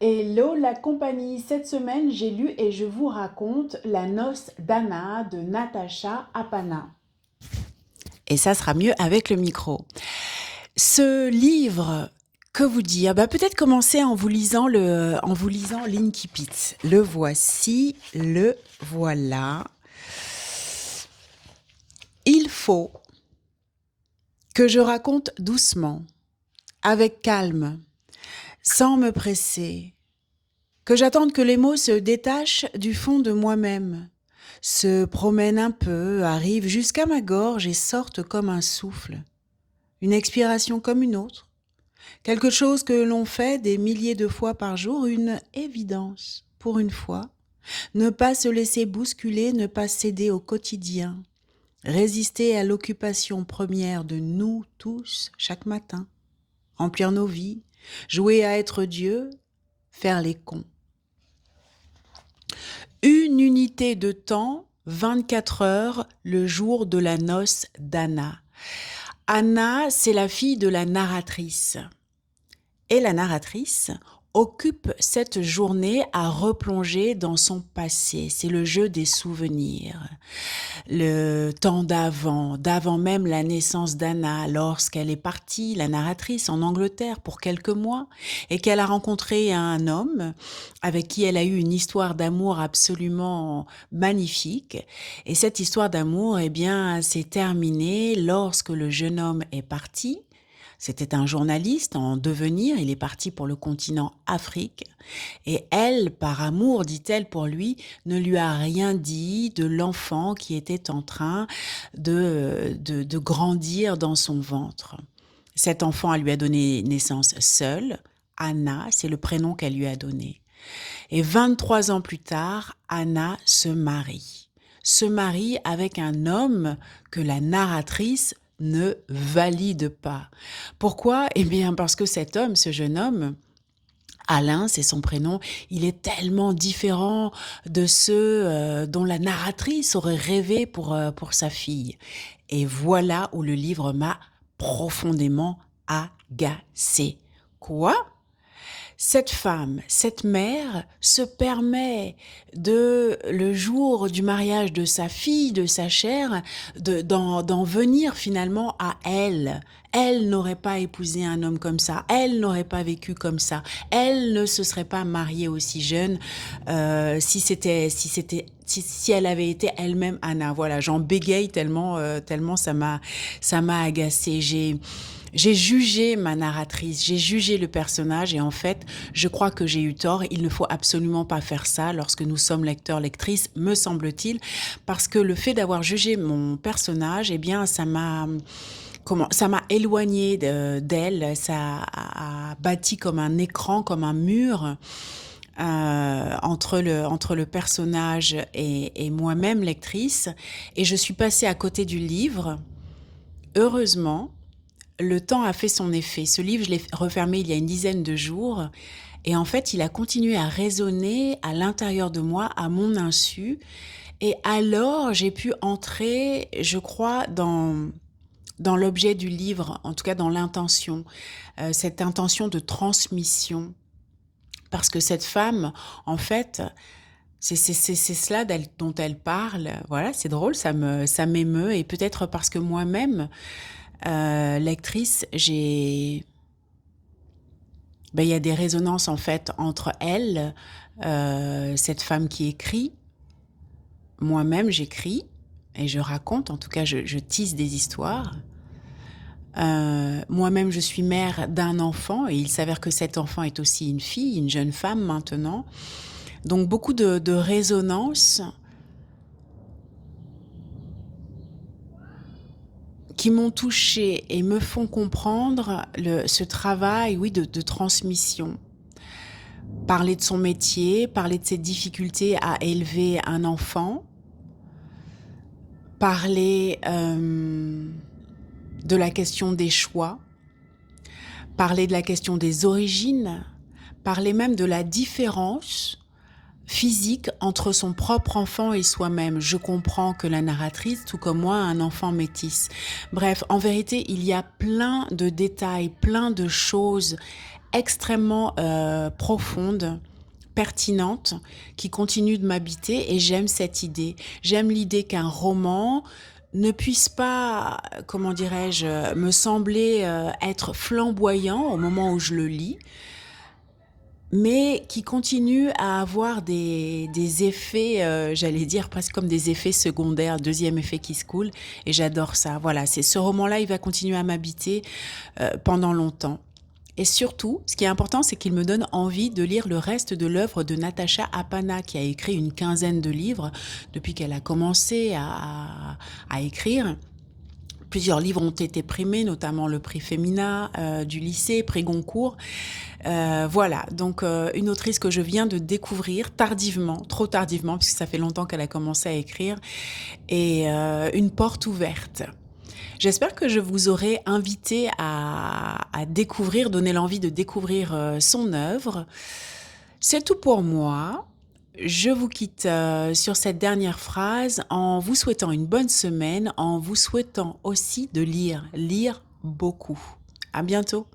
Hello la compagnie, cette semaine j'ai lu et je vous raconte La noce d'Anna de Natacha Apana. Et ça sera mieux avec le micro. Ce livre, que vous dire? Peut-être commencer en vous lisant l'Inkipit. Le voici, le voilà. Il faut que je raconte doucement, avec calme, sans me presser, que j'attende que les mots se détachent du fond de moi-même, se promènent un peu, arrivent jusqu'à ma gorge et sortent comme un souffle, une expiration comme une autre. Quelque chose que l'on fait des milliers de fois par jour, une évidence, pour une fois. Ne pas se laisser bousculer, ne pas céder au quotidien. Résister à l'occupation première de nous tous chaque matin. Remplir nos vies, jouer à être Dieu, faire les cons. Une unité de temps, 24 heures, le jour de la noce d'Anna. Anna, c'est la fille de la narratrice. Et la narratrice occupe cette journée à replonger dans son passé. C'est le jeu des souvenirs. Le temps d'avant même la naissance d'Anna, lorsqu'elle est partie, la narratrice, en Angleterre pour quelques mois, et qu'elle a rencontré un homme avec qui elle a eu une histoire d'amour absolument magnifique. Et cette histoire d'amour, s'est terminée lorsque le jeune homme est parti. C'était un journaliste en devenir, il est parti pour le continent Afrique. Et elle, par amour, dit-elle pour lui, ne lui a rien dit de l'enfant qui était en train de grandir dans son ventre. Cet enfant, elle lui a donné naissance seule. Anna, c'est le prénom qu'elle lui a donné. Et 23 ans plus tard, Anna se marie. Se marie avec un homme que la narratrice ne valide pas. Pourquoi? Parce que cet homme, ce jeune homme, Alain, c'est son prénom, il est tellement différent de ceux dont la narratrice aurait rêvé pour sa fille. Et voilà où le livre m'a profondément agacée. Quoi? Cette femme, cette mère se permet le jour du mariage de sa fille, de sa chair, d'en venir finalement à elle. Elle n'aurait pas épousé un homme comme ça, elle n'aurait pas vécu comme ça, elle ne se serait pas mariée aussi jeune si elle avait été elle-même Anna. Voilà, j'en bégaye tellement ça m'a agacée. J'ai jugé ma narratrice, j'ai jugé le personnage et en fait, je crois que j'ai eu tort. Il ne faut absolument pas faire ça lorsque nous sommes lecteurs, lectrices, me semble-t-il, parce que le fait d'avoir jugé mon personnage, ça m'a éloigné d'elle, ça a bâti comme un écran, comme un mur entre le personnage et moi-même lectrice, et je suis passée à côté du livre. Heureusement, le temps a fait son effet. Ce livre, je l'ai refermé il y a une dizaine de jours. Et en fait, il a continué à résonner à l'intérieur de moi, à mon insu. Et alors, j'ai pu entrer, je crois, dans l'objet du livre, en tout cas dans l'intention, cette intention de transmission. Parce que cette femme, en fait, c'est cela dont elle parle. Voilà, c'est drôle, ça m'émeut. Et peut-être parce que moi-même, lectrice, il y a des résonances en fait entre elle, cette femme qui écrit, moi-même j'écris et je raconte, en tout cas je tisse des histoires. Moi-même je suis mère d'un enfant et il s'avère que cet enfant est aussi une fille, une jeune femme maintenant. Donc beaucoup de résonances qui m'ont touchée et me font comprendre ce travail, oui, de transmission. Parler de son métier, parler de ses difficultés à élever un enfant, parler de la question des choix, parler de la question des origines, parler même de la différence physique entre son propre enfant et soi-même. Je comprends que la narratrice, tout comme moi, a un enfant métis. Bref, en vérité, il y a plein de détails, plein de choses extrêmement profonde, pertinente, qui continue de m'habiter et j'aime cette idée. J'aime l'idée qu'un roman ne puisse pas, comment dirais-je, me sembler être flamboyant au moment où je le lis, mais qui continue à avoir des effets, j'allais dire presque comme des effets secondaires, deuxième effet qui se coule, et j'adore ça. Voilà, c'est ce roman-là, il va continuer à m'habiter pendant longtemps. Et surtout, ce qui est important, c'est qu'il me donne envie de lire le reste de l'œuvre de Natacha Apana, qui a écrit une quinzaine de livres depuis qu'elle a commencé à écrire. Plusieurs livres ont été primés, notamment le prix Femina du lycée, prix Goncourt. Voilà, donc une autrice que je viens de découvrir tardivement, trop tardivement, puisque ça fait longtemps qu'elle a commencé à écrire, et une porte ouverte. J'espère que je vous aurai invité à découvrir, donner l'envie de découvrir son œuvre. C'est tout pour moi. Je vous quitte sur cette dernière phrase en vous souhaitant une bonne semaine, en vous souhaitant aussi de lire beaucoup. À bientôt.